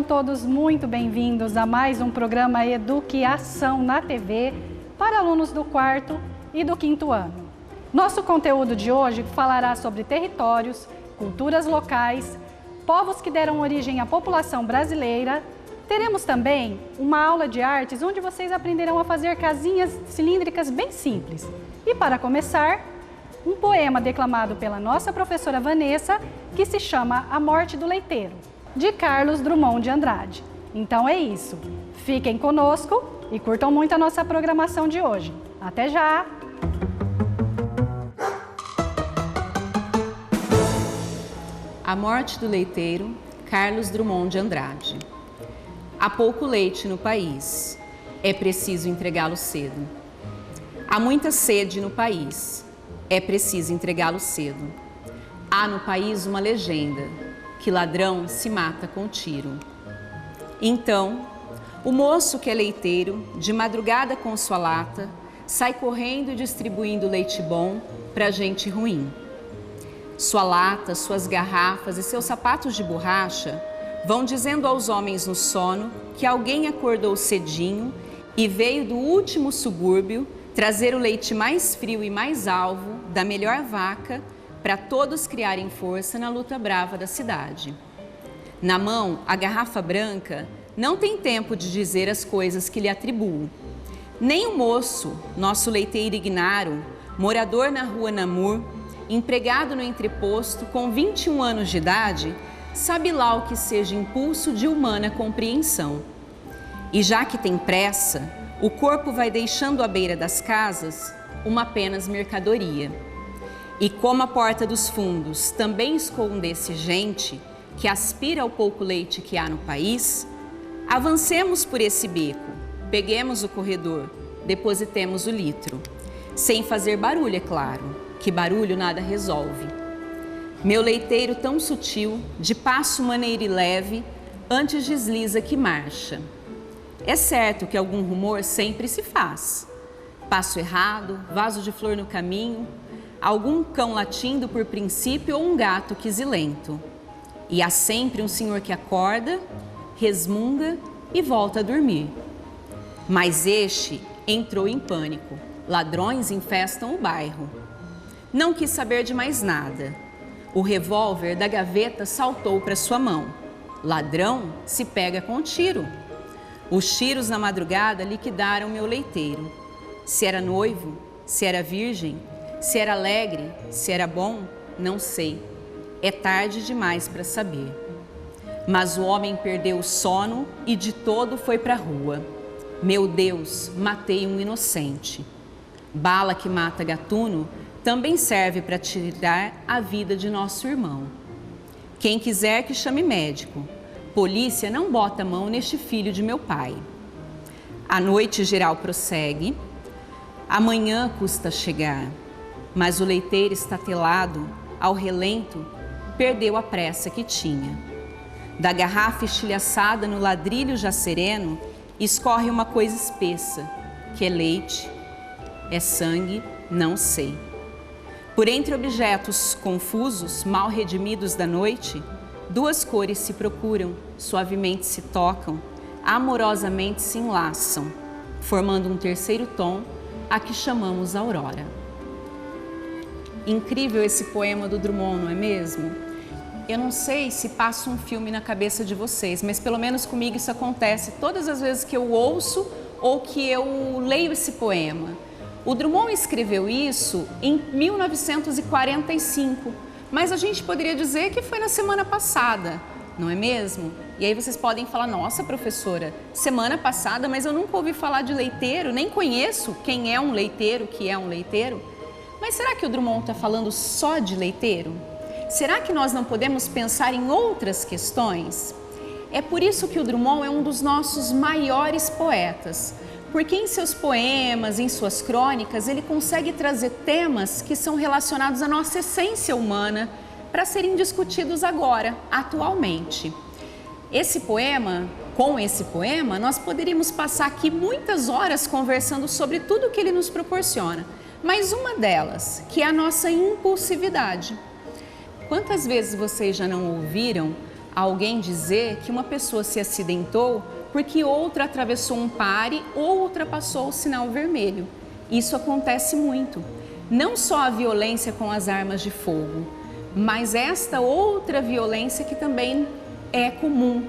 Sejam todos muito bem-vindos a mais um programa Eduquiação na TV para alunos do 4º e do 5º ano. Nosso conteúdo de hoje falará sobre territórios, culturas locais, povos que deram origem à população brasileira. Teremos também uma aula de artes onde vocês aprenderão a fazer casinhas cilíndricas bem simples. E para começar, um poema declamado pela nossa professora Vanessa, que se chama A Morte do Leiteiro, de Carlos Drummond de Andrade. Então é isso. Fiquem conosco e curtam muito a nossa programação de hoje. Até já! A Morte do Leiteiro, Carlos Drummond de Andrade. Há pouco leite no país, é preciso entregá-lo cedo. Há muita sede no país, é preciso entregá-lo cedo. Há no país uma legenda, que ladrão se mata com tiro. Então, o moço que é leiteiro, de madrugada com sua lata, sai correndo e distribuindo leite bom para gente ruim. Sua lata, suas garrafas e seus sapatos de borracha vão dizendo aos homens no sono que alguém acordou cedinho e veio do último subúrbio trazer o leite mais frio e mais alvo da melhor vaca para todos criarem força na luta brava da cidade. Na mão, a garrafa branca não tem tempo de dizer as coisas que lhe atribuo. Nem o moço, nosso leiteiro Ignaro, morador na rua Namur, empregado no entreposto com 21 anos de idade, sabe lá o que seja impulso de humana compreensão. E já que tem pressa, o corpo vai deixando à beira das casas uma apenas mercadoria. E como a porta dos fundos também escondesse gente que aspira ao pouco leite que há no país, avancemos por esse beco, peguemos o corredor, depositemos o litro. Sem fazer barulho, é claro, que barulho nada resolve. Meu leiteiro tão sutil, de passo maneiro e leve, antes desliza que marcha. É certo que algum rumor sempre se faz. Passo errado, vaso de flor no caminho, algum cão latindo por princípio ou um gato quisilento. E há sempre um senhor que acorda, resmunga e volta a dormir. Mas este entrou em pânico. Ladrões infestam o bairro. Não quis saber de mais nada. O revólver da gaveta saltou para sua mão. Ladrão se pega com tiro. Os tiros na madrugada liquidaram meu leiteiro. Se era noivo, se era virgem, se era alegre, se era bom, não sei. É tarde demais para saber. Mas o homem perdeu o sono e de todo foi para a rua. Meu Deus, matei um inocente. Bala que mata gatuno também serve para tirar a vida de nosso irmão. Quem quiser que chame médico. Polícia não bota a mão neste filho de meu pai. A noite geral prossegue. Amanhã custa chegar. Mas o leiteiro estatelado, ao relento, perdeu a pressa que tinha. Da garrafa estilhaçada no ladrilho já sereno, escorre uma coisa espessa, que é leite, é sangue, não sei. Por entre objetos confusos, mal redimidos da noite, duas cores se procuram, suavemente se tocam, amorosamente se enlaçam, formando um terceiro tom, a que chamamos aurora. Incrível esse poema do Drummond, não é mesmo? Eu não sei se passa um filme na cabeça de vocês, mas pelo menos comigo isso acontece todas as vezes que eu ouço ou que eu leio esse poema. O Drummond escreveu isso em 1945, mas a gente poderia dizer que foi na semana passada, não é mesmo? E aí vocês podem falar, nossa professora, semana passada, mas eu nunca ouvi falar de leiteiro, nem conheço quem é um leiteiro, que é um leiteiro. Mas será que o Drummond está falando só de leiteiro? Será que nós não podemos pensar em outras questões? É por isso que o Drummond é um dos nossos maiores poetas, porque em seus poemas, em suas crônicas, ele consegue trazer temas que são relacionados à nossa essência humana para serem discutidos agora, atualmente. Com esse poema, nós poderíamos passar aqui muitas horas conversando sobre tudo que ele nos proporciona. Mas uma delas, que é a nossa impulsividade. Quantas vezes vocês já não ouviram alguém dizer que uma pessoa se acidentou porque outra atravessou um pare ou ultrapassou o sinal vermelho. Isso acontece muito. Não só a violência com as armas de fogo, mas esta outra violência que também é comum.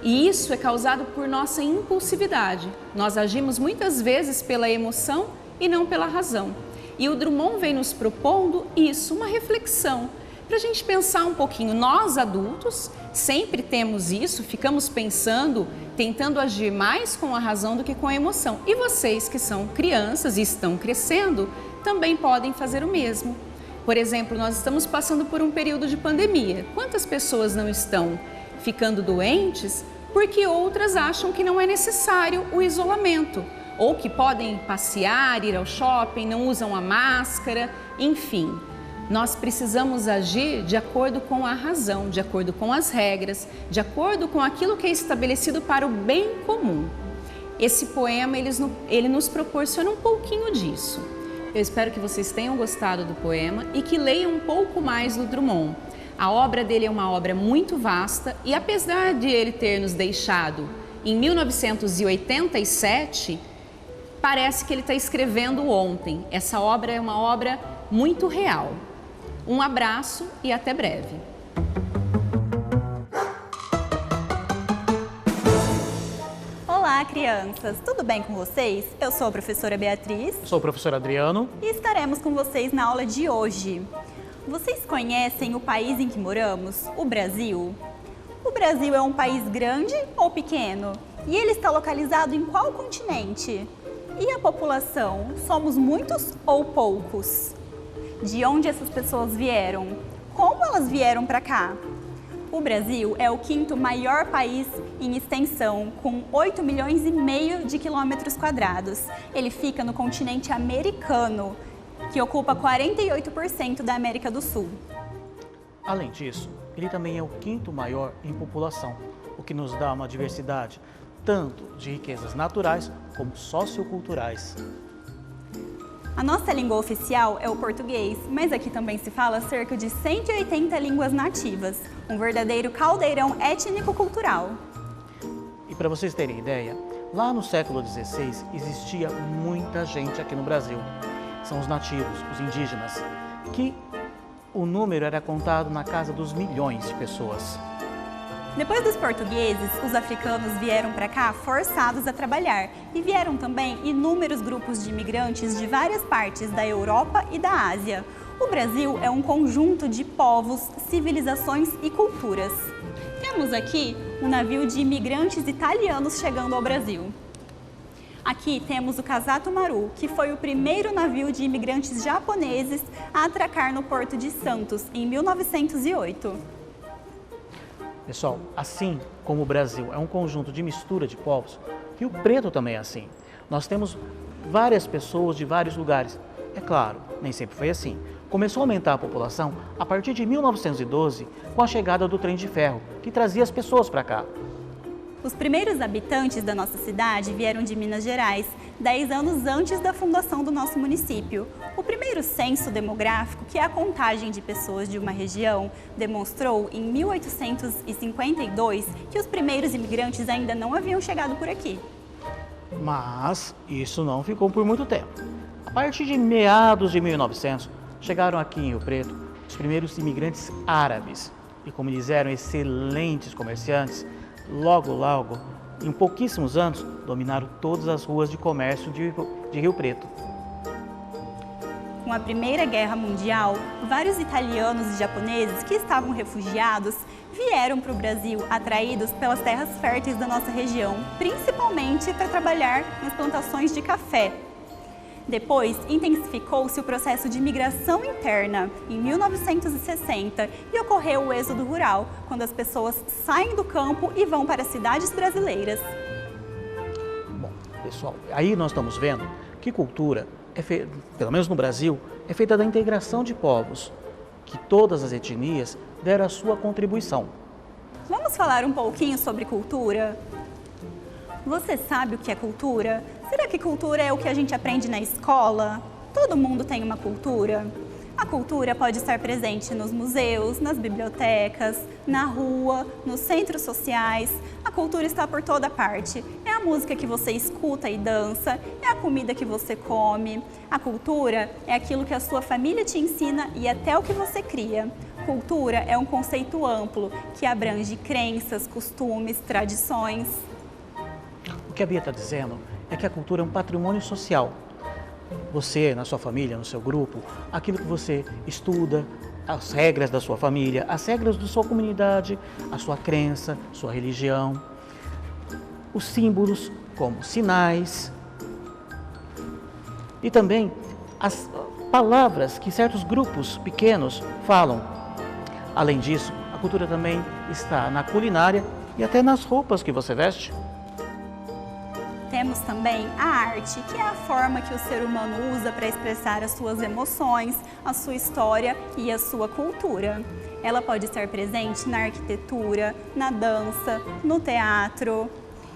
E isso é causado por nossa impulsividade. Nós agimos muitas vezes pela emoção e não pela razão. E o Drummond vem nos propondo isso, uma reflexão, para a gente pensar um pouquinho. Nós adultos sempre temos isso, ficamos pensando, tentando agir mais com a razão do que com a emoção. E vocês que são crianças e estão crescendo, também podem fazer o mesmo. Por exemplo, nós estamos passando por um período de pandemia. Quantas pessoas não estão ficando doentes porque outras acham que não é necessário o isolamento, ou que podem passear, ir ao shopping, não usam a máscara, enfim. Nós precisamos agir de acordo com a razão, de acordo com as regras, de acordo com aquilo que é estabelecido para o bem comum. Esse poema, ele nos proporciona um pouquinho disso. Eu espero que vocês tenham gostado do poema e que leiam um pouco mais do Drummond. A obra dele é uma obra muito vasta e apesar de ele ter nos deixado em 1987, parece que ele está escrevendo ontem. Essa obra é uma obra muito real. Um abraço e até breve. Olá, crianças! Tudo bem com vocês? Eu sou a professora Beatriz. Sou o professor Adriano. E estaremos com vocês na aula de hoje. Vocês conhecem o país em que moramos? O Brasil? O Brasil é um país grande ou pequeno? E ele está localizado em qual continente? E a população? Somos muitos ou poucos? De onde essas pessoas vieram? Como elas vieram para cá? O Brasil é o quinto maior país em extensão, com 8,5 milhões de quilômetros quadrados. Ele fica no continente americano, que ocupa 48% da América do Sul. Além disso, ele também é o quinto maior em população, o que nos dá uma diversidade tanto de riquezas naturais como socioculturais. A nossa língua oficial é o português, mas aqui também se fala cerca de 180 línguas nativas, um verdadeiro caldeirão étnico-cultural. E para vocês terem ideia, lá no século XVI existia muita gente aqui no Brasil. São os nativos, os indígenas, que o número era contado na casa dos milhões de pessoas. Depois dos portugueses, os africanos vieram para cá forçados a trabalhar e vieram também inúmeros grupos de imigrantes de várias partes da Europa e da Ásia. O Brasil é um conjunto de povos, civilizações e culturas. Temos aqui um navio de imigrantes italianos chegando ao Brasil. Aqui temos o Casato Maru, que foi o primeiro navio de imigrantes japoneses a atracar no Porto de Santos, em 1908. Pessoal, assim como o Brasil é um conjunto de mistura de povos, Rio Preto também é assim. Nós temos várias pessoas de vários lugares. É claro, nem sempre foi assim. Começou a aumentar a população a partir de 1912, com a chegada do trem de ferro, que trazia as pessoas para cá. Os primeiros habitantes da nossa cidade vieram de Minas Gerais, 10 anos antes da fundação do nosso município. O primeiro censo demográfico, que é a contagem de pessoas de uma região, demonstrou em 1852 que os primeiros imigrantes ainda não haviam chegado por aqui. Mas isso não ficou por muito tempo. A partir de meados de 1900, chegaram aqui em Rio Preto os primeiros imigrantes árabes. E como eles eram excelentes comerciantes, logo, em pouquíssimos anos, dominaram todas as ruas de comércio de Rio Preto. Com a Primeira Guerra Mundial, vários italianos e japoneses que estavam refugiados vieram para o Brasil atraídos pelas terras férteis da nossa região, principalmente para trabalhar nas plantações de café. Depois, intensificou-se o processo de migração interna, em 1960, e ocorreu o êxodo rural, quando as pessoas saem do campo e vão para as cidades brasileiras. Bom, pessoal, aí nós estamos vendo que cultura, pelo menos no Brasil, é feita da integração de povos, que todas as etnias deram a sua contribuição. Vamos falar um pouquinho sobre cultura? Você sabe o que é cultura? Será que cultura é o que a gente aprende na escola? Todo mundo tem uma cultura? A cultura pode estar presente nos museus, nas bibliotecas, na rua, nos centros sociais. A cultura está por toda parte. É a música que você escuta e dança, é a comida que você come. A cultura é aquilo que a sua família te ensina e até o que você cria. Cultura é um conceito amplo que abrange crenças, costumes, tradições. O que a Bia está dizendo é que a cultura é um patrimônio social. Você, na sua família, no seu grupo, aquilo que você estuda, as regras da sua família, as regras da sua comunidade, a sua crença, sua religião, os símbolos como sinais e também as palavras que certos grupos pequenos falam. Além disso, a cultura também está na culinária e até nas roupas que você veste. Temos também a arte, que é a forma que o ser humano usa para expressar as suas emoções, a sua história e a sua cultura. Ela pode estar presente na arquitetura, na dança, no teatro.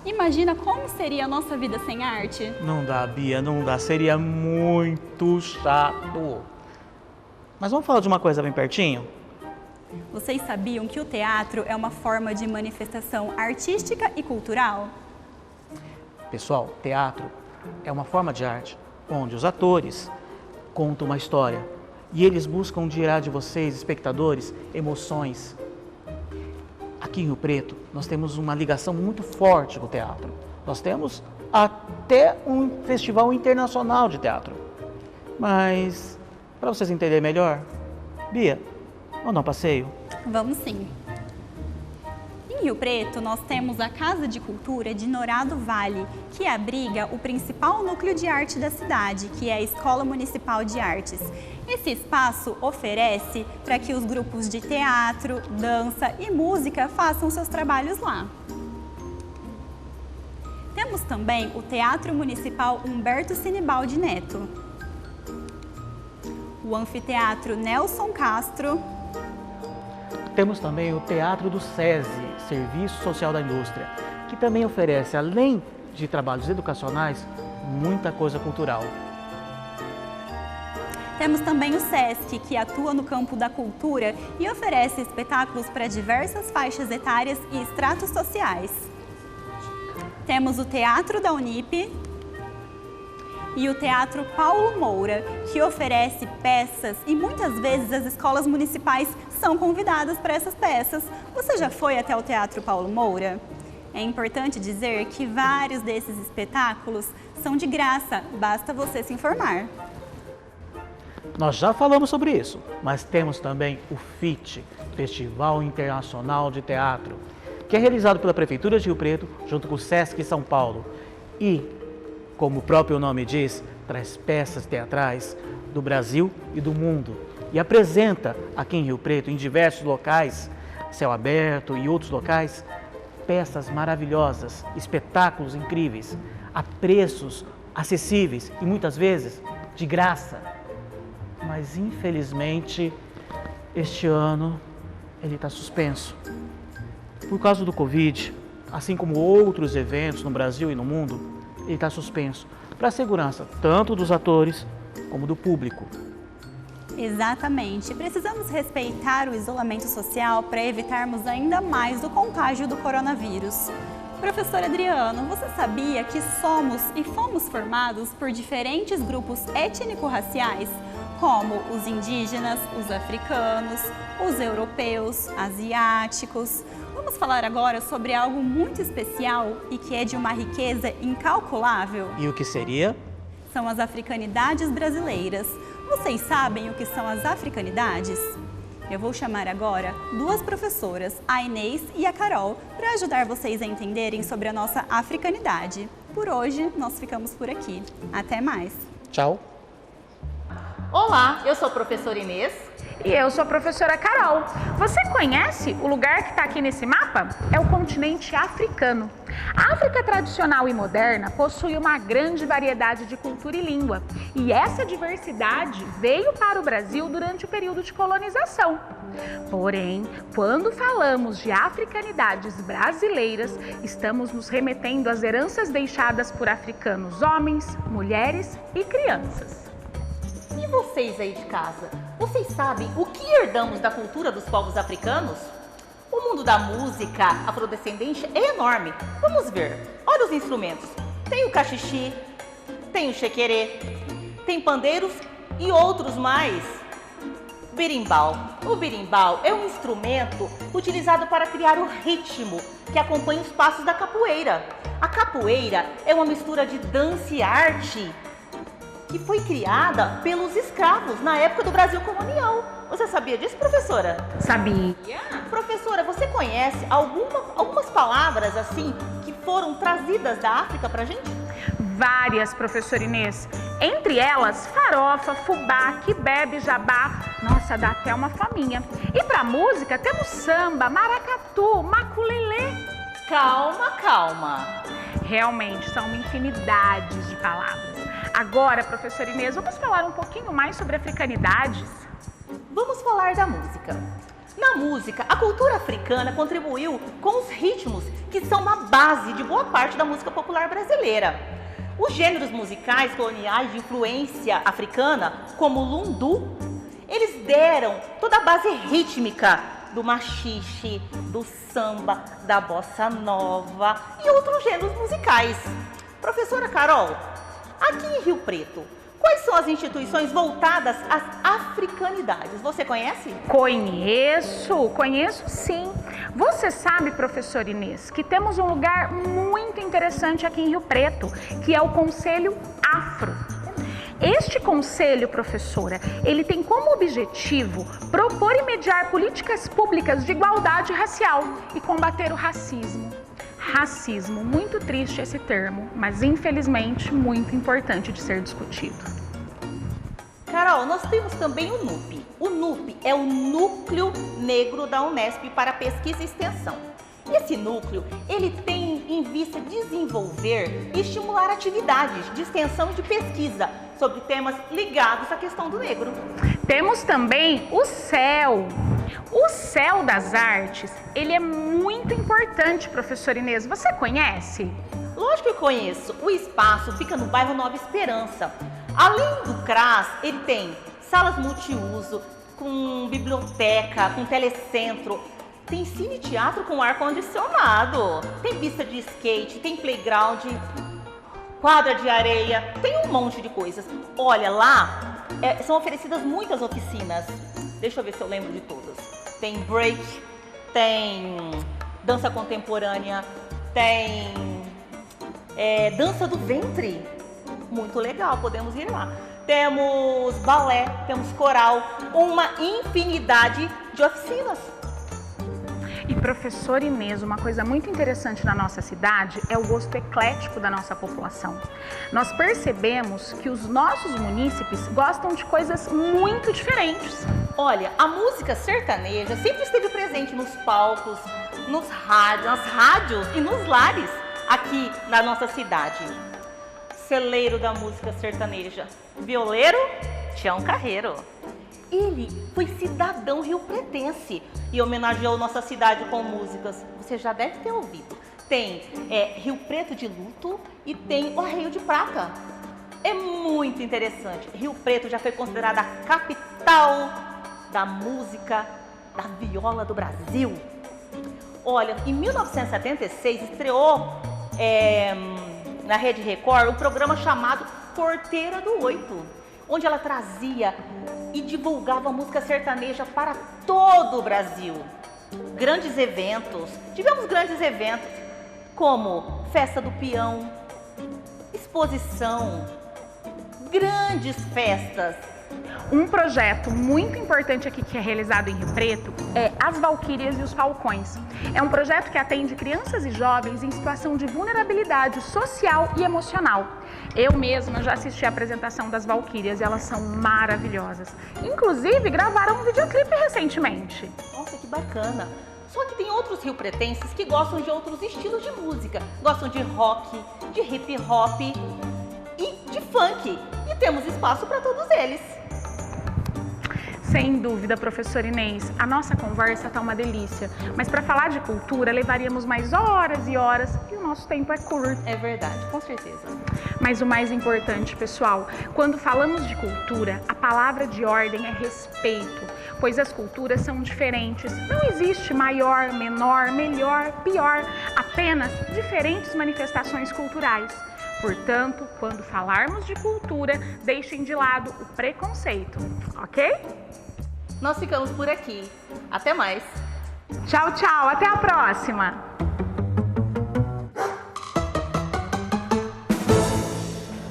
Imagina como seria a nossa vida sem arte? Não dá, Bia, não dá. Seria muito chato. Mas vamos falar de uma coisa bem pertinho? Vocês sabiam que o teatro é uma forma de manifestação artística e cultural? Pessoal, teatro é uma forma de arte onde os atores contam uma história e eles buscam tirar de vocês, espectadores, emoções. Aqui em Rio Preto, nós temos uma ligação muito forte com o teatro. Nós temos até um festival internacional de teatro. Mas, para vocês entenderem melhor, Bia, vamos dar um passeio? Vamos sim. Em Rio Preto, nós temos a Casa de Cultura de Norado Vale, que abriga o principal núcleo de arte da cidade, que é a Escola Municipal de Artes. Esse espaço oferece para que os grupos de teatro, dança e música façam seus trabalhos lá. Temos também o Teatro Municipal Humberto Sinibaldi Neto, o Anfiteatro Nelson Castro. Temos também o Teatro do SESI, Serviço Social da Indústria, que também oferece, além de trabalhos educacionais, muita coisa cultural. Temos também o SESC, que atua no campo da cultura e oferece espetáculos para diversas faixas etárias e estratos sociais. Temos o Teatro da Unip e o Teatro Paulo Moura, que oferece peças e muitas vezes as escolas municipais são convidadas para essas peças. Você já foi até o Teatro Paulo Moura? É importante dizer que vários desses espetáculos são de graça, basta você se informar. Nós já falamos sobre isso, mas temos também o FIT, Festival Internacional de Teatro, que é realizado pela Prefeitura de Rio Preto, junto com o SESC São Paulo. E, como o próprio nome diz, traz peças teatrais do Brasil e do mundo. E apresenta aqui em Rio Preto, em diversos locais, céu aberto e outros locais, peças maravilhosas, espetáculos incríveis, a preços acessíveis e muitas vezes de graça. Mas infelizmente este ano ele está suspenso. Por causa do Covid, assim como outros eventos no Brasil e no mundo, ele está suspenso para a segurança tanto dos atores como do público. Exatamente. Precisamos respeitar o isolamento social para evitarmos ainda mais o contágio do coronavírus. Professor Adriano, você sabia que somos e fomos formados por diferentes grupos étnico-raciais, como os indígenas, os africanos, os europeus, asiáticos? Vamos falar agora sobre algo muito especial e que é de uma riqueza incalculável. E o que seria? São as africanidades brasileiras. Vocês sabem o que são as africanidades? Eu vou chamar agora duas professoras, a Inês e a Carol, para ajudar vocês a entenderem sobre a nossa africanidade. Por hoje, nós ficamos por aqui. Até mais! Tchau! Olá, eu sou a professora Inês. E eu sou a professora Carol. Você conhece o lugar que está aqui nesse mapa? É o continente africano. A África tradicional e moderna possui uma grande variedade de cultura e língua. E essa diversidade veio para o Brasil durante o período de colonização. Porém, quando falamos de africanidades brasileiras, estamos nos remetendo às heranças deixadas por africanos homens, mulheres e crianças. E vocês aí de casa? Vocês sabem o que herdamos da cultura dos povos africanos? O mundo da música afrodescendente é enorme. Vamos ver. Olha os instrumentos. Tem o cachixi, tem o chequerê, tem pandeiros e outros mais. Berimbau. O berimbau é um instrumento utilizado para criar o ritmo que acompanha os passos da capoeira. A capoeira é uma mistura de dança e arte que foi criada pelos escravos na época do Brasil colonial. Você sabia disso, professora? Sabia. Professora, você conhece algumas palavras assim que foram trazidas da África pra gente? Várias, professora Inês. Entre elas, farofa, fubá, quibebe, jabá. Nossa, dá até uma faminha. E pra música, temos samba, maracatu, maculelê. Calma, calma. Realmente, são uma infinidade de palavras. Agora, professora Inês, vamos falar um pouquinho mais sobre africanidades? Vamos falar da música. Na música, a cultura africana contribuiu com os ritmos que são a base de boa parte da música popular brasileira. Os gêneros musicais coloniais de influência africana, como o lundu, eles deram toda a base rítmica do machixe, do samba, da bossa nova e outros gêneros musicais. Professora Carol, aqui em Rio Preto, quais são as instituições voltadas às africanidades? Você conhece? Conheço sim. Você sabe, professora Inês, que temos um lugar muito interessante aqui em Rio Preto, que é o Conselho Afro. Este conselho, professora, ele tem como objetivo propor e mediar políticas públicas de igualdade racial e combater o racismo. Racismo, muito triste esse termo, mas infelizmente muito importante de ser discutido. Carol, nós temos também o NUP. O NUP é o Núcleo Negro da Unesp para Pesquisa e Extensão. Esse núcleo, ele tem em vista desenvolver e estimular atividades de extensão e de pesquisa sobre temas ligados à questão do negro. Temos também o CEL. O CEL das Artes, ele é muito importante, professora Inês. Você conhece? Lógico que eu conheço. O espaço fica no bairro Nova Esperança. Além do CRAS, ele tem salas multiuso, com biblioteca, com telecentro, tem cine-teatro com ar-condicionado, tem pista de skate, tem playground, quadra de areia, tem um monte de coisas. Olha, lá são oferecidas muitas oficinas. Deixa eu ver se eu lembro de todas. Tem break, tem dança contemporânea, tem dança do ventre. Muito legal, podemos ir lá. Temos balé, temos coral, uma infinidade de oficinas. E professora Inês, uma coisa muito interessante na nossa cidade é o gosto eclético da nossa população. Nós percebemos que os nossos munícipes gostam de coisas muito diferentes. Olha, a música sertaneja sempre esteve presente nos palcos, nas rádios e nos lares aqui na nossa cidade. Celeiro da música sertaneja, violeiro, Tião Carreiro. Ele foi cidadão riopretense e homenageou nossa cidade com músicas. Você já deve ter ouvido. Tem Rio Preto de Luto e tem o Arreio de Prata. É muito interessante. Rio Preto já foi considerada a capital da música, da viola do Brasil. Olha, em 1976 estreou na Rede Record um programa chamado Porteira do Oito, onde ela trazia e divulgava a música sertaneja para todo o Brasil. Grandes eventos, tivemos grandes eventos como Festa do Peão, exposição, grandes festas. Um projeto muito importante aqui que é realizado em Rio Preto é As Valquírias e os Falcões. É um projeto que atende crianças e jovens em situação de vulnerabilidade social e emocional. Eu mesma já assisti a apresentação das Valquírias e elas são maravilhosas. Inclusive, gravaram um videoclipe recentemente. Nossa, que bacana! Só que tem outros riopretenses que gostam de outros estilos de música. Gostam de rock, de hip hop e de funk. E temos espaço para todos eles. Sem dúvida, professora Inês, a nossa conversa tá uma delícia, mas para falar de cultura levaríamos mais horas e horas e o nosso tempo é curto. É verdade, com certeza. Mas o mais importante, pessoal, quando falamos de cultura, a palavra de ordem é respeito, pois as culturas são diferentes. Não existe maior, menor, melhor, pior, apenas diferentes manifestações culturais. Portanto, quando falarmos de cultura, deixem de lado o preconceito, ok? Nós ficamos por aqui. Até mais. Tchau, tchau. Até a próxima.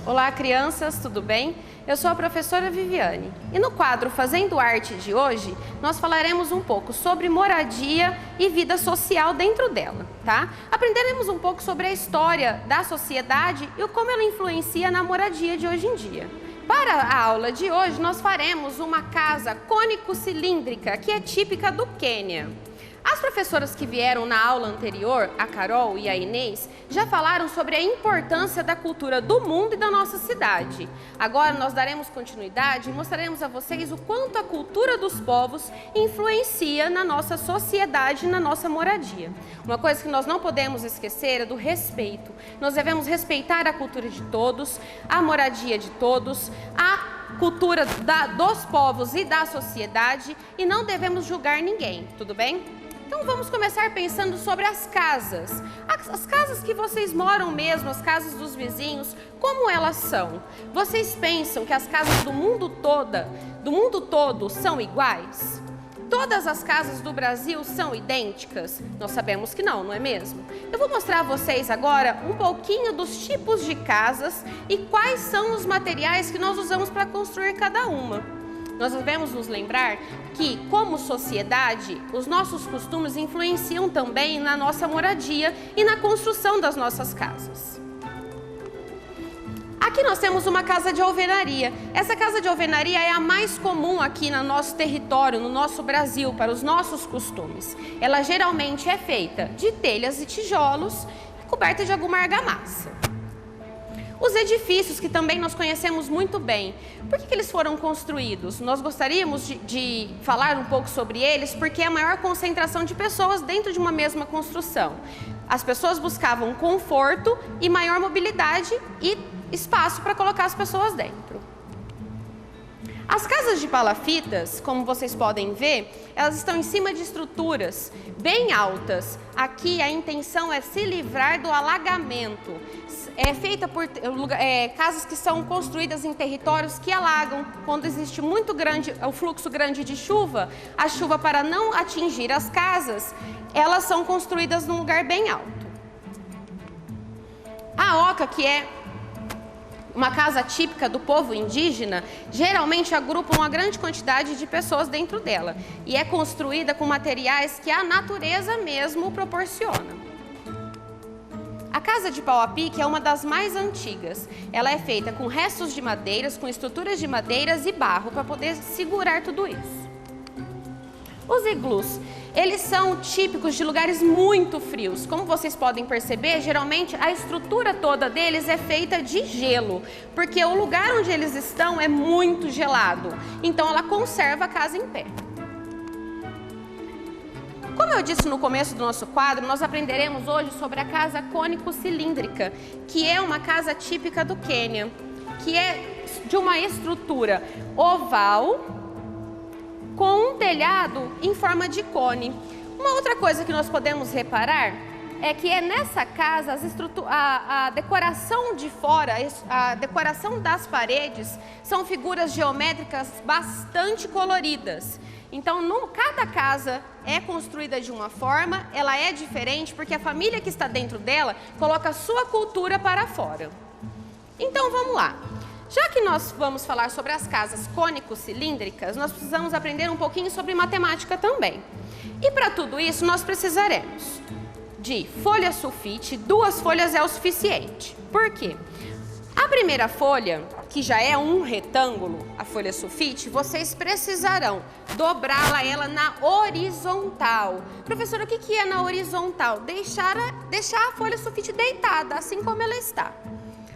Olá, crianças, tudo bem? Eu sou a professora Viviane e no quadro Fazendo Arte de hoje, nós falaremos um pouco sobre moradia e vida social dentro dela, tá? Aprenderemos um pouco sobre a história da sociedade e como ela influencia na moradia de hoje em dia. Para a aula de hoje, nós faremos uma casa cônico-cilíndrica que é típica do Quênia. As professoras que vieram na aula anterior, a Carol e a Inês, já falaram sobre a importância da cultura do mundo e da nossa cidade. Agora nós daremos continuidade e mostraremos a vocês o quanto a cultura dos povos influencia na nossa sociedade e na nossa moradia. Uma coisa que nós não podemos esquecer é do respeito. Nós devemos respeitar a cultura de todos, a moradia de todos, a cultura dos povos e da sociedade e não devemos julgar ninguém, tudo bem? Então vamos começar pensando sobre as casas. As casas que vocês moram mesmo, as casas dos vizinhos, como elas são? Vocês pensam que as casas do mundo todo são iguais? Todas as casas do Brasil são idênticas? Nós sabemos que não, não é mesmo? Eu vou mostrar a vocês agora um pouquinho dos tipos de casas e quais são os materiais que nós usamos para construir cada uma. Nós devemos nos lembrar que, como sociedade, os nossos costumes influenciam também na nossa moradia e na construção das nossas casas. Aqui nós temos uma casa de alvenaria. Essa casa de alvenaria é a mais comum aqui no nosso território, no nosso Brasil, para os nossos costumes. Ela geralmente é feita de telhas e tijolos, coberta de alguma argamassa. Os edifícios, que também nós conhecemos muito bem, por que eles foram construídos? Nós gostaríamos de falar um pouco sobre eles, porque é a maior concentração de pessoas dentro de uma mesma construção. As pessoas buscavam conforto e maior mobilidade e espaço para colocar as pessoas dentro. As casas de palafitas, como vocês podem ver, elas estão em cima de estruturas bem altas. Aqui a intenção é se livrar do alagamento. É feita por casas que são construídas em territórios que alagam. Quando existe o fluxo grande de chuva, a chuva, para não atingir as casas, elas são construídas num lugar bem alto. A oca, que é uma casa típica do povo indígena, geralmente agrupa uma grande quantidade de pessoas dentro dela e é construída com materiais que a natureza mesmo proporciona. A casa de pau a pique é uma das mais antigas. Ela é feita com restos de madeiras, com estruturas de madeiras e barro para poder segurar tudo isso. Os iglus, eles são típicos de lugares muito frios. Como vocês podem perceber, geralmente a estrutura toda deles é feita de gelo, porque o lugar onde eles estão é muito gelado. Então ela conserva a casa em pé. Como eu disse no começo do nosso quadro, nós aprenderemos hoje sobre a casa cônico-cilíndrica, que é uma casa típica do Quênia, que é de uma estrutura oval, com um telhado em forma de cone. Uma outra coisa que nós podemos reparar é que nessa casa a decoração de fora, a decoração das paredes são figuras geométricas bastante coloridas. Então, cada casa é construída de uma forma, ela é diferente porque a família que está dentro dela coloca a sua cultura para fora. Então, vamos lá. Já que nós vamos falar sobre as casas cônico-cilíndricas, nós precisamos aprender um pouquinho sobre matemática também. E para tudo isso, nós precisaremos de folha sulfite. 2 folhas é o suficiente. Por quê? A primeira folha, que já é um retângulo, a folha sulfite, vocês precisarão dobrá-la na horizontal. Professora, o que é na horizontal? Deixar a folha sulfite deitada, assim como ela está.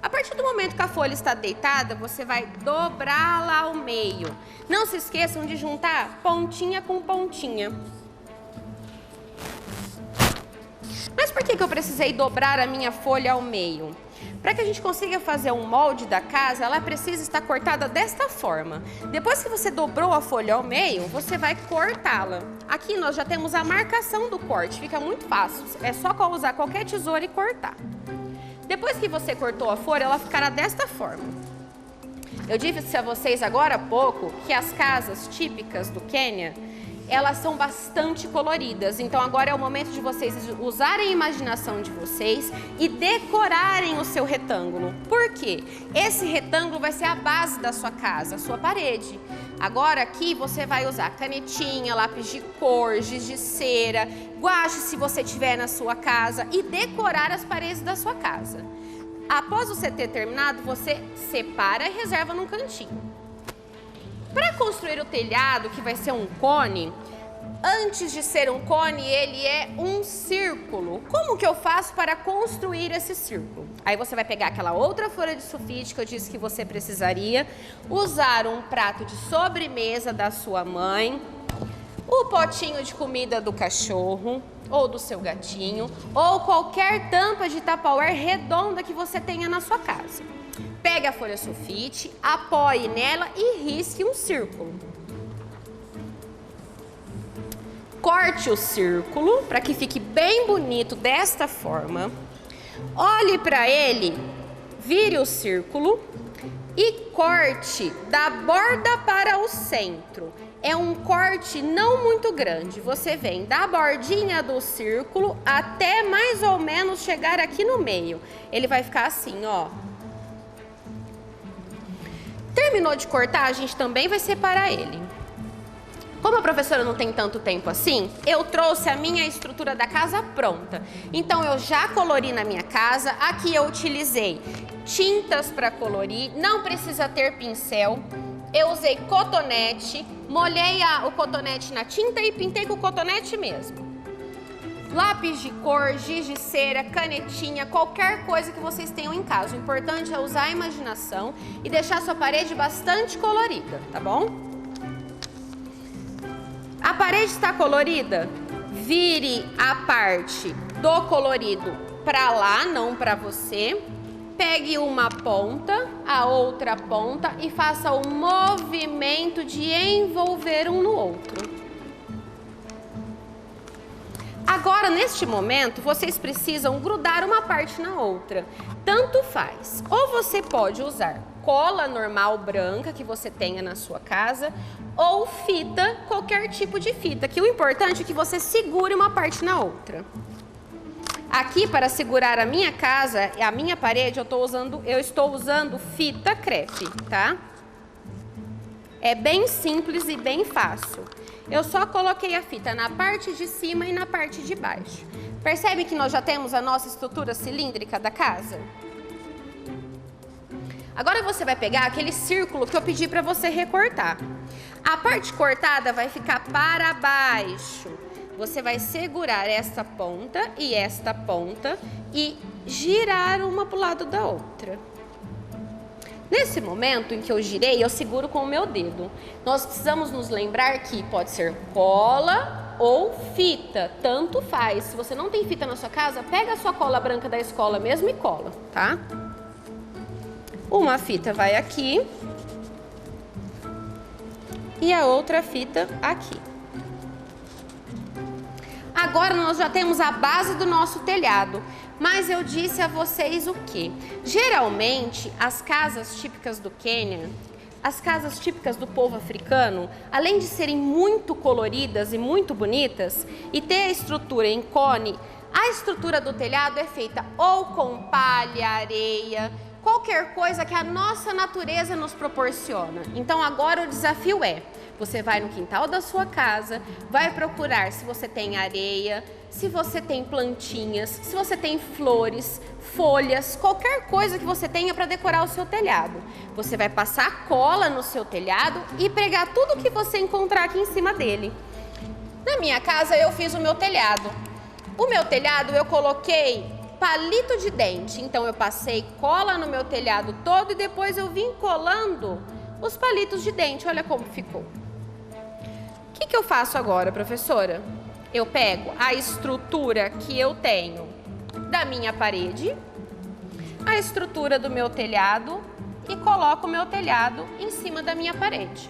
A partir do momento que a folha está deitada, você vai dobrá-la ao meio. Não se esqueçam de juntar pontinha com pontinha. Mas por que eu precisei dobrar a minha folha ao meio? Para que a gente consiga fazer um molde da casa, ela precisa estar cortada desta forma. Depois que você dobrou a folha ao meio, você vai cortá-la. Aqui nós já temos a marcação do corte, fica muito fácil. É só usar qualquer tesoura e cortar. Depois que você cortou a folha, ela ficará desta forma. Eu disse a vocês agora há pouco que as casas típicas do Quênia, elas são bastante coloridas. Então agora é o momento de vocês usarem a imaginação de vocês e decorarem o seu retângulo. Por quê? Esse retângulo vai ser a base da sua casa, a sua parede. Agora aqui você vai usar canetinha, lápis de cor, giz de cera, guache se você tiver na sua casa e decorar as paredes da sua casa. Após você ter terminado, você separa e reserva num cantinho. Para construir o telhado, que vai ser um cone, antes de ser um cone, ele é um círculo. Como que eu faço para construir esse círculo? Aí você vai pegar aquela outra folha de sulfite que eu disse que você precisaria, usar um prato de sobremesa da sua mãe, o potinho de comida do cachorro ou do seu gatinho, ou qualquer tampa de Tupperware redonda que você tenha na sua casa. Pegue a folha sulfite, apoie nela e risque um círculo. Corte o círculo para que fique bem bonito desta forma. Olhe para ele, vire o círculo e corte da borda para o centro. É um corte não muito grande. Você vem da bordinha do círculo até mais ou menos chegar aqui no meio. Ele vai ficar assim, ó. Terminou de cortar, a gente também vai separar ele. Como a professora não tem tanto tempo assim, eu trouxe a minha estrutura da casa pronta. Então eu já colori na minha casa, aqui eu utilizei tintas para colorir, não precisa ter pincel. Eu usei cotonete, molhei o cotonete na tinta e pintei com o cotonete mesmo. Lápis de cor, giz de cera, canetinha, qualquer coisa que vocês tenham em casa. O importante é usar a imaginação e deixar a sua parede bastante colorida, tá bom? A parede está colorida? Vire a parte do colorido para lá, não para você. Pegue uma ponta, a outra ponta e faça o movimento de envolver um no outro. Agora, neste momento, vocês precisam grudar uma parte na outra. Tanto faz. Ou você pode usar cola normal branca que você tenha na sua casa, ou fita, qualquer tipo de fita, que o importante é que você segure uma parte na outra. Aqui, para segurar a minha casa, a minha parede, eu estou usando fita crepe, tá? É bem simples e bem fácil. Eu só coloquei a fita na parte de cima e na parte de baixo. Percebe que nós já temos a nossa estrutura cilíndrica da casa? Agora você vai pegar aquele círculo que eu pedi para você recortar. A parte cortada vai ficar para baixo. Você vai segurar esta ponta e girar uma para o lado da outra. Nesse momento em que eu girei, eu seguro com o meu dedo. Nós precisamos nos lembrar que pode ser cola ou fita, tanto faz. Se você não tem fita na sua casa, pega a sua cola branca da escola mesmo e cola, tá? Uma fita vai aqui e a outra fita aqui. Agora nós já temos a base do nosso telhado. Mas eu disse a vocês o quê? Geralmente, as casas típicas do Quênia, as casas típicas do povo africano, além de serem muito coloridas e muito bonitas, e ter a estrutura em cone, a estrutura do telhado é feita ou com palha, areia, qualquer coisa que a nossa natureza nos proporciona. Então agora o desafio é, você vai no quintal da sua casa, vai procurar se você tem areia, se você tem plantinhas, se você tem flores, folhas, qualquer coisa que você tenha para decorar o seu telhado. Você vai passar cola no seu telhado e pregar tudo que você encontrar aqui em cima dele. Na minha casa eu fiz o meu telhado. O meu telhado eu coloquei palito de dente. Então eu passei cola no meu telhado todo e depois eu vim colando os palitos de dente. Olha como ficou. O que eu faço agora, professora? Eu pego a estrutura que eu tenho da minha parede, a estrutura do meu telhado e coloco o meu telhado em cima da minha parede.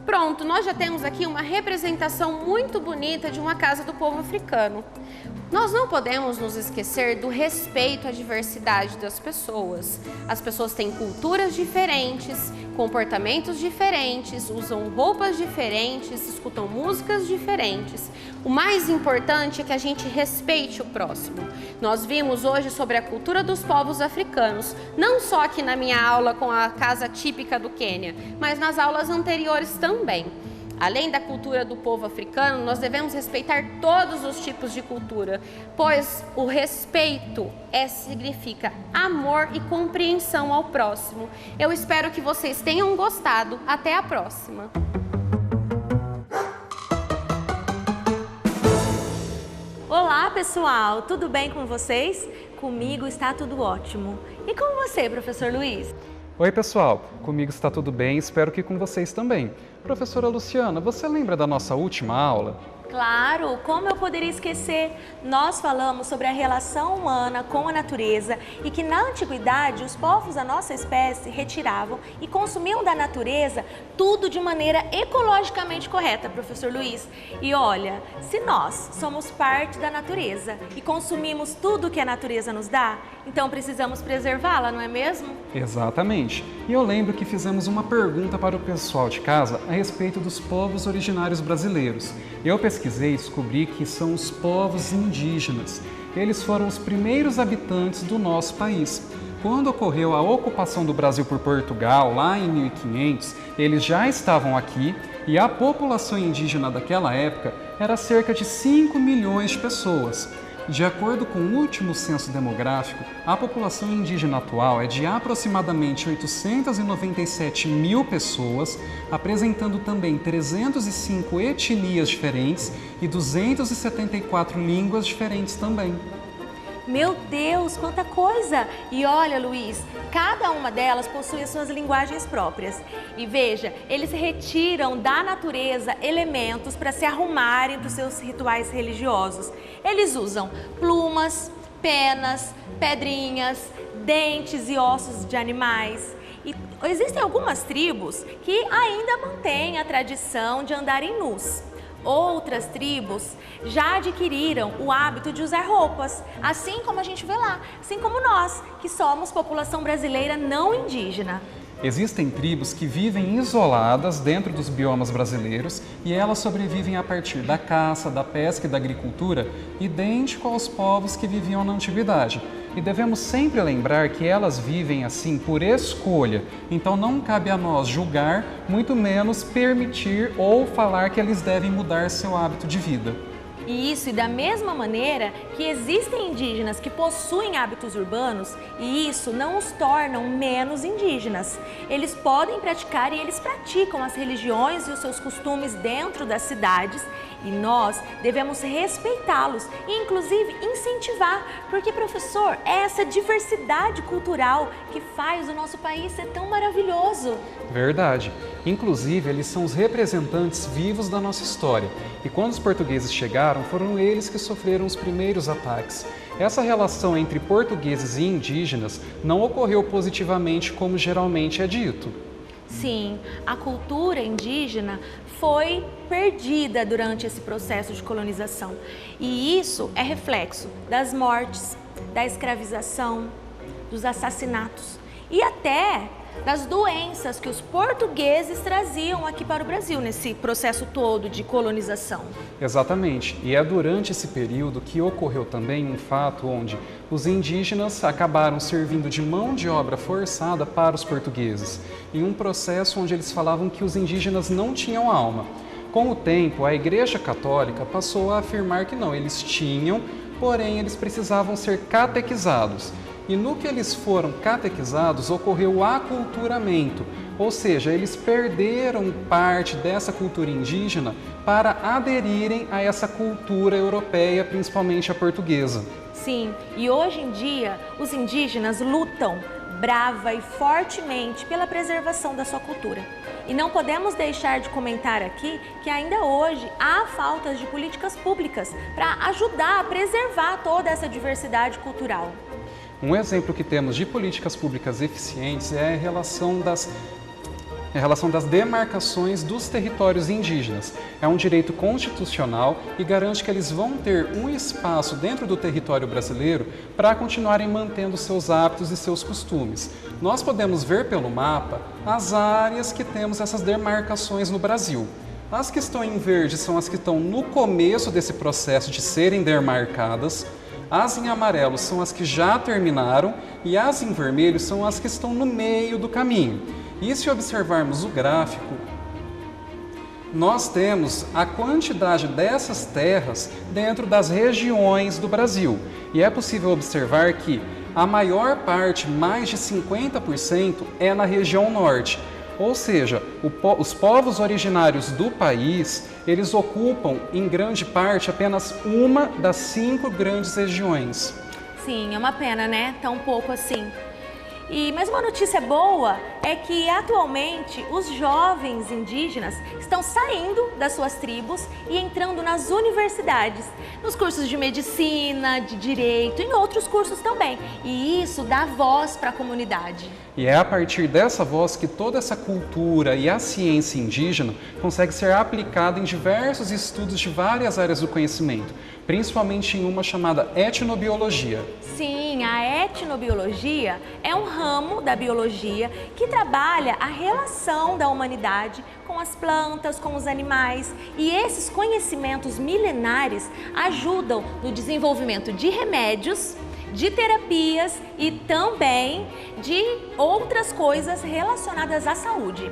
Pronto, nós já temos aqui uma representação muito bonita de uma casa do povo africano. Nós não podemos nos esquecer do respeito à diversidade das pessoas. As pessoas têm culturas diferentes, comportamentos diferentes, usam roupas diferentes, escutam músicas diferentes. O mais importante é que a gente respeite o próximo. Nós vimos hoje sobre a cultura dos povos africanos, não só aqui na minha aula com a casa típica do Quênia, mas nas aulas anteriores também. Além da cultura do povo africano, nós devemos respeitar todos os tipos de cultura, pois o respeito significa amor e compreensão ao próximo. Eu espero que vocês tenham gostado. Até a próxima! Olá, pessoal! Tudo bem com vocês? Comigo está tudo ótimo. E com você, professor Luiz? Oi, pessoal. Comigo está tudo bem, espero que com vocês também. Professora Luciana, você lembra da nossa última aula? Claro, como eu poderia esquecer? Nós falamos sobre a relação humana com a natureza e que na antiguidade os povos da nossa espécie retiravam e consumiam da natureza tudo de maneira ecologicamente correta, professor Luiz. E olha, se nós somos parte da natureza e consumimos tudo que a natureza nos dá, então precisamos preservá-la, não é mesmo? Exatamente. E eu lembro que fizemos uma pergunta para o pessoal de casa a respeito dos povos originários brasileiros. Eu pesquisei e descobri que são os povos indígenas. Eles foram os primeiros habitantes do nosso país. Quando ocorreu a ocupação do Brasil por Portugal, lá em 1500, eles já estavam aqui e a população indígena daquela época era cerca de 5 milhões de pessoas. De acordo com o último censo demográfico, a população indígena atual é de aproximadamente 897 mil pessoas, apresentando também 305 etnias diferentes e 274 línguas diferentes também. Meu Deus, quanta coisa! E olha, Luiz, cada uma delas possui as suas linguagens próprias. E veja, eles retiram da natureza elementos para se arrumarem para os seus rituais religiosos. Eles usam plumas, penas, pedrinhas, dentes e ossos de animais. E existem algumas tribos que ainda mantêm a tradição de andarem nus. Outras tribos já adquiriram o hábito de usar roupas, assim como a gente vê lá, assim como nós, que somos população brasileira não indígena. Existem tribos que vivem isoladas dentro dos biomas brasileiros e elas sobrevivem a partir da caça, da pesca e da agricultura, idêntico aos povos que viviam na antiguidade. E devemos sempre lembrar que elas vivem assim por escolha, então não cabe a nós julgar, muito menos permitir ou falar que eles devem mudar seu hábito de vida. E da mesma maneira que existem indígenas que possuem hábitos urbanos e isso não os tornam menos indígenas. Eles podem praticar e eles praticam as religiões e os seus costumes dentro das cidades e nós devemos respeitá-los e inclusive incentivar, porque, professor, é essa diversidade cultural que faz o nosso país ser tão maravilhoso. Verdade. Inclusive, eles são os representantes vivos da nossa história. E quando os portugueses chegaram, foram eles que sofreram os primeiros ataques. Essa relação entre portugueses e indígenas não ocorreu positivamente como geralmente é dito. Sim, a cultura indígena foi perdida durante esse processo de colonização. E isso é reflexo das mortes, da escravização, dos assassinatos e até das doenças que os portugueses traziam aqui para o Brasil nesse processo todo de colonização. Exatamente, e é durante esse período que ocorreu também um fato onde os indígenas acabaram servindo de mão de obra forçada para os portugueses, em um processo onde eles falavam que os indígenas não tinham alma. Com o tempo, a Igreja Católica passou a afirmar que não, eles tinham, porém eles precisavam ser catequizados. E no que eles foram catequizados, ocorreu o aculturamento, ou seja, eles perderam parte dessa cultura indígena para aderirem a essa cultura europeia, principalmente a portuguesa. Sim, e hoje em dia os indígenas lutam brava e fortemente pela preservação da sua cultura. E não podemos deixar de comentar aqui que ainda hoje há faltas de políticas públicas para ajudar a preservar toda essa diversidade cultural. Um exemplo que temos de políticas públicas eficientes é a relação das demarcações dos territórios indígenas. É um direito constitucional e garante que eles vão ter um espaço dentro do território brasileiro para continuarem mantendo seus hábitos e seus costumes. Nós podemos ver pelo mapa as áreas que temos essas demarcações no Brasil. As que estão em verde são as que estão no começo desse processo de serem demarcadas. As em amarelo são as que já terminaram e as em vermelho são as que estão no meio do caminho. E se observarmos o gráfico, nós temos a quantidade dessas terras dentro das regiões do Brasil. E é possível observar que a maior parte, mais de 50%, é na região norte. Ou seja, os povos originários do país, eles ocupam, em grande parte, apenas uma das 5 grandes regiões. Sim, é uma pena, né? Tão pouco assim. Mas uma notícia boa é que atualmente os jovens indígenas estão saindo das suas tribos e entrando nas universidades, nos cursos de medicina, de direito e em outros cursos também. E isso dá voz para a comunidade. E é a partir dessa voz que toda essa cultura e a ciência indígena consegue ser aplicada em diversos estudos de várias áreas do conhecimento, principalmente em uma chamada etnobiologia. Sim, a etnobiologia é um ramo da biologia que trabalha a relação da humanidade com as plantas, com os animais. E esses conhecimentos milenares ajudam no desenvolvimento de remédios, de terapias e também de outras coisas relacionadas à saúde.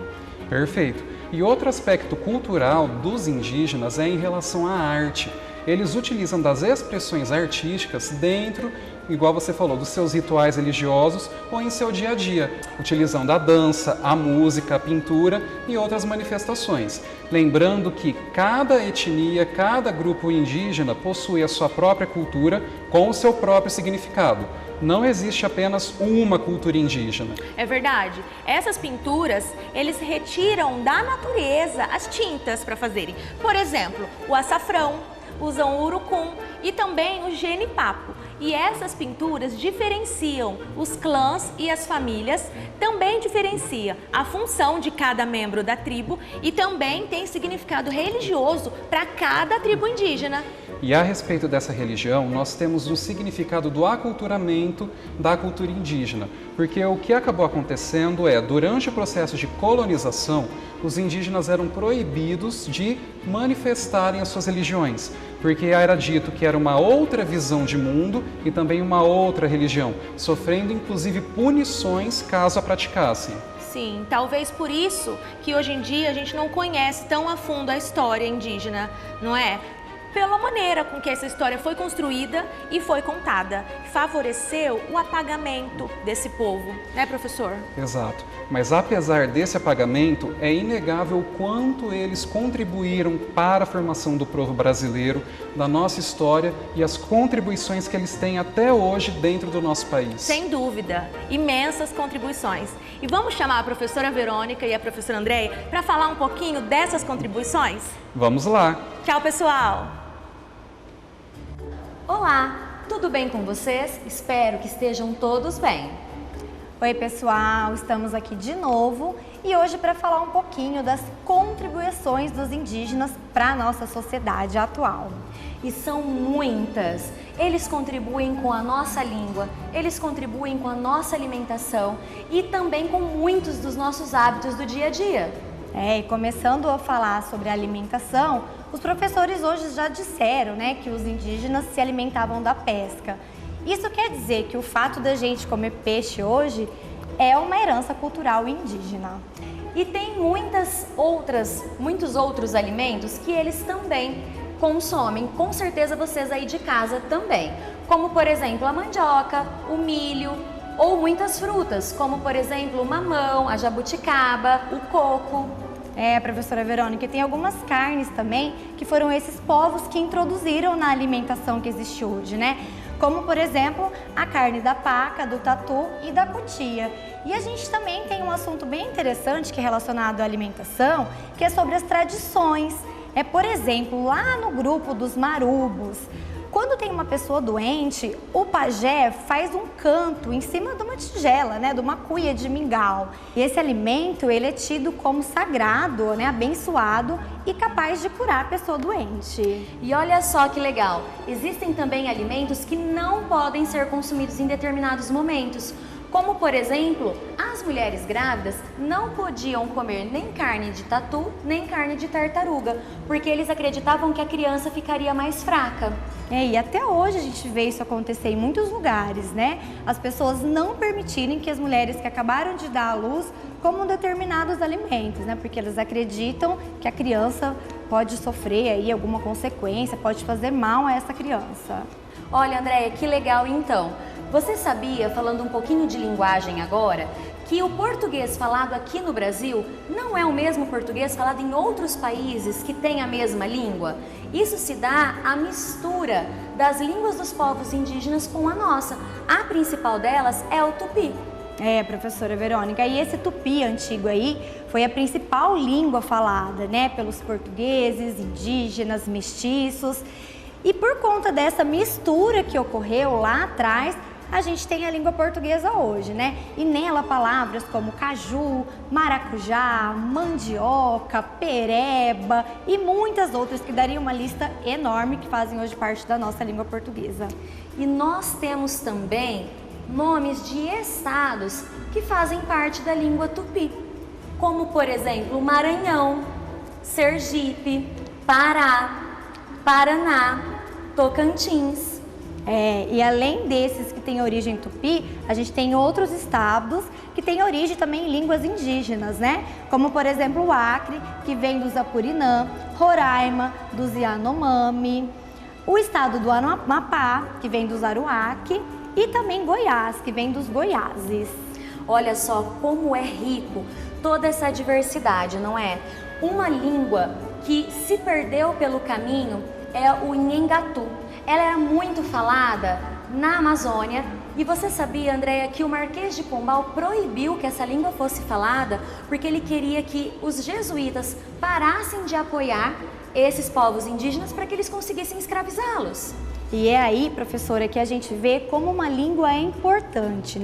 Perfeito. E outro aspecto cultural dos indígenas é em relação à arte. Eles utilizam das expressões artísticas dentro, igual você falou, dos seus rituais religiosos ou em seu dia a dia, utilizando a dança, a música, a pintura e outras manifestações. Lembrando que cada etnia, cada grupo indígena possui a sua própria cultura com o seu próprio significado. Não existe apenas uma cultura indígena. É verdade. Essas pinturas, eles retiram da natureza as tintas para fazerem. Por exemplo, o açafrão, usam o urucum e também o genipapo. E essas pinturas diferenciam os clãs e as famílias, também diferencia a função de cada membro da tribo e também tem significado religioso para cada tribo indígena. E a respeito dessa religião, nós temos um significado do aculturamento da cultura indígena, porque o que acabou acontecendo é, durante o processo de colonização, os indígenas eram proibidos de manifestarem as suas religiões, porque era dito que era uma outra visão de mundo e também uma outra religião, sofrendo inclusive punições caso a praticassem. Sim, talvez por isso que hoje em dia a gente não conhece tão a fundo a história indígena, não é? Pela maneira com que essa história foi construída e foi contada. Favoreceu o apagamento desse povo, né, professor? Exato. Mas apesar desse apagamento, é inegável o quanto eles contribuíram para a formação do povo brasileiro, da nossa história e as contribuições que eles têm até hoje dentro do nosso país. Sem dúvida, imensas contribuições. E vamos chamar a professora Verônica e a professora Andréia para falar um pouquinho dessas contribuições? Vamos lá! Tchau, pessoal! Olá, tudo bem com vocês? Espero que estejam todos bem. Oi pessoal, estamos aqui de novo e hoje para falar um pouquinho das contribuições dos indígenas para a nossa sociedade atual. E são muitas. Eles contribuem com a nossa língua, eles contribuem com a nossa alimentação e também com muitos dos nossos hábitos do dia a dia. E começando a falar sobre a alimentação, os professores hoje já disseram, né, que os indígenas se alimentavam da pesca. Isso quer dizer que o fato da gente comer peixe hoje é uma herança cultural indígena. E tem muitos outros alimentos que eles também consomem, com certeza vocês aí de casa também. Como por exemplo a mandioca, o milho ou muitas frutas, como por exemplo o mamão, a jabuticaba, o coco. Professora Verônica, tem algumas carnes também que foram esses povos que introduziram na alimentação que existe hoje, né? como por exemplo a carne da paca, do tatu e da cutia. E a gente também tem um assunto bem interessante que é relacionado à alimentação, que é sobre as tradições. Por exemplo, lá no grupo dos marubos, quando tem uma pessoa doente, o pajé faz um canto em cima de uma tigela, de uma cuia de mingau. E esse alimento, ele é tido como sagrado, abençoado e capaz de curar a pessoa doente. E olha só que legal, existem também alimentos que não podem ser consumidos em determinados momentos. Como, por exemplo, as mulheres grávidas não podiam comer nem carne de tatu, nem carne de tartaruga, porque eles acreditavam que a criança ficaria mais fraca. E até hoje a gente vê isso acontecer em muitos lugares, As pessoas não permitirem que as mulheres que acabaram de dar à luz comam determinados alimentos, Porque elas acreditam que a criança pode sofrer aí alguma consequência, pode fazer mal a essa criança. Olha, Andréia, que legal então. Você sabia, falando um pouquinho de linguagem agora, que o português falado aqui no Brasil não é o mesmo português falado em outros países que têm a mesma língua? Isso se dá à mistura das línguas dos povos indígenas com a nossa. A principal delas é o tupi. Professora Verônica, e esse tupi antigo aí foi a principal língua falada, pelos portugueses, indígenas, mestiços. E por conta dessa mistura que ocorreu lá atrás, a gente tem a língua portuguesa hoje, E nela palavras como caju, maracujá, mandioca, pereba e muitas outras que daria uma lista enorme que fazem hoje parte da nossa língua portuguesa. E nós temos também nomes de estados que fazem parte da língua tupi, como por exemplo Maranhão, Sergipe, Pará, Paraná, Tocantins. E além desses que têm origem tupi, a gente tem outros estados que têm origem também em línguas indígenas, Como por exemplo o Acre, que vem dos Apurinã, Roraima, dos Yanomami, o estado do Amapá, que vem dos Aruaque, e também Goiás, que vem dos Goiáses. Olha só como é rico toda essa diversidade, não é? Uma língua que se perdeu pelo caminho é o Nhengatu. Ela era muito falada na Amazônia. E você sabia, Andréia, que o Marquês de Pombal proibiu que essa língua fosse falada porque ele queria que os jesuítas parassem de apoiar esses povos indígenas para que eles conseguissem escravizá-los. E é aí, professora, que a gente vê como uma língua é importante,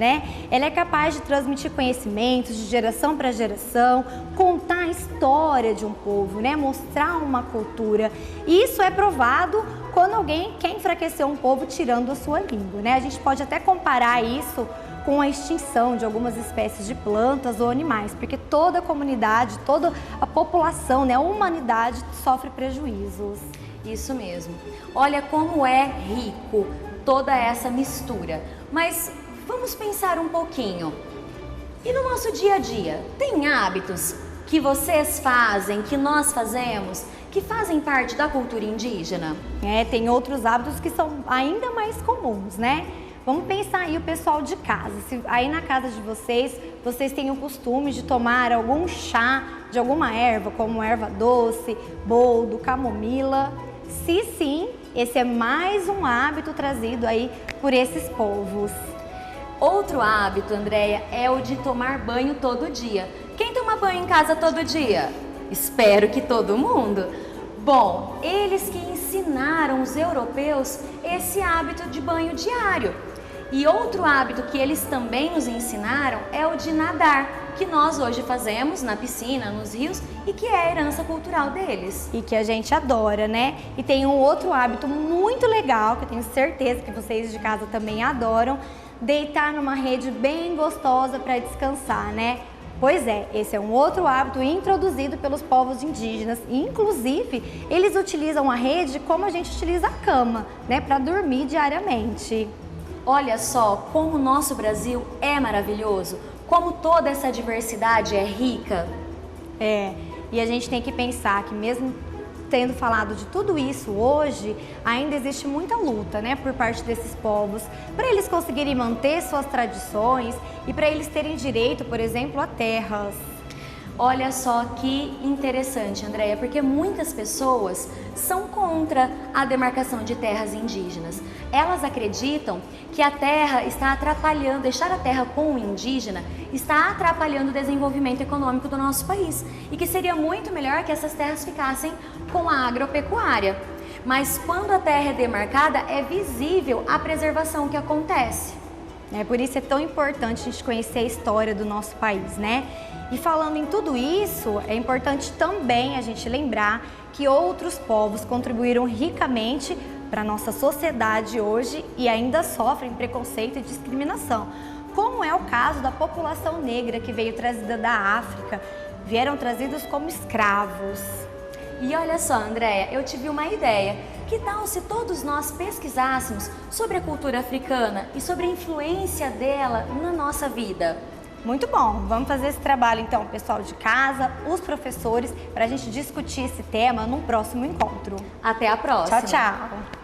Ela é capaz de transmitir conhecimentos de geração para geração, contar a história de um povo, Mostrar uma cultura. E isso é provado quando alguém quer enfraquecer um povo tirando a sua língua, A gente pode até comparar isso com a extinção de algumas espécies de plantas ou animais, porque toda a comunidade, toda a população, a humanidade sofre prejuízos. Isso mesmo. Olha como é rico toda essa mistura. Mas vamos pensar um pouquinho. E no nosso dia a dia, tem hábitos que vocês fazem, que nós fazemos, que fazem parte da cultura indígena? Tem outros hábitos que são ainda mais comuns, Vamos pensar aí o pessoal de casa. Se aí na casa de vocês têm o costume de tomar algum chá de alguma erva, como erva doce, boldo, camomila. Se sim, esse é mais um hábito trazido aí por esses povos. Outro hábito, Andréia, é o de tomar banho todo dia. Quem toma banho em casa todo dia? Espero que todo mundo. Bom, eles que ensinaram os europeus esse hábito de banho diário. E outro hábito que eles também nos ensinaram é o de nadar, que nós hoje fazemos na piscina, nos rios, e que é a herança cultural deles. E que a gente adora, E tem um outro hábito muito legal, que eu tenho certeza que vocês de casa também adoram, deitar numa rede bem gostosa para descansar, Pois é, esse é um outro hábito introduzido pelos povos indígenas. Inclusive, eles utilizam a rede como a gente utiliza a cama, para dormir diariamente. Olha só como o nosso Brasil é maravilhoso, como toda essa diversidade é rica. E a gente tem que pensar que mesmo tendo falado de tudo isso hoje, ainda existe muita luta, por parte desses povos, para eles conseguirem manter suas tradições e para eles terem direito, por exemplo, a terras. Olha só que interessante, Andréia, porque muitas pessoas são contra a demarcação de terras indígenas. Elas acreditam que a terra está atrapalhando, deixar a terra com o indígena está atrapalhando o desenvolvimento econômico do nosso país e que seria muito melhor que essas terras ficassem com a agropecuária. Mas quando a terra é demarcada, é visível a preservação que acontece. Por isso é tão importante a gente conhecer a história do nosso país, né? E falando em tudo isso, é importante também a gente lembrar que outros povos contribuíram ricamente para a nossa sociedade hoje e ainda sofrem preconceito e discriminação, como é o caso da população negra que veio trazida da África, vieram trazidos como escravos. E olha só, Andréia, eu tive uma ideia. Que tal se todos nós pesquisássemos sobre a cultura africana e sobre a influência dela na nossa vida? Muito bom, vamos fazer esse trabalho então, pessoal de casa, os professores, para a gente discutir esse tema num próximo encontro. Até a próxima. Tchau, tchau.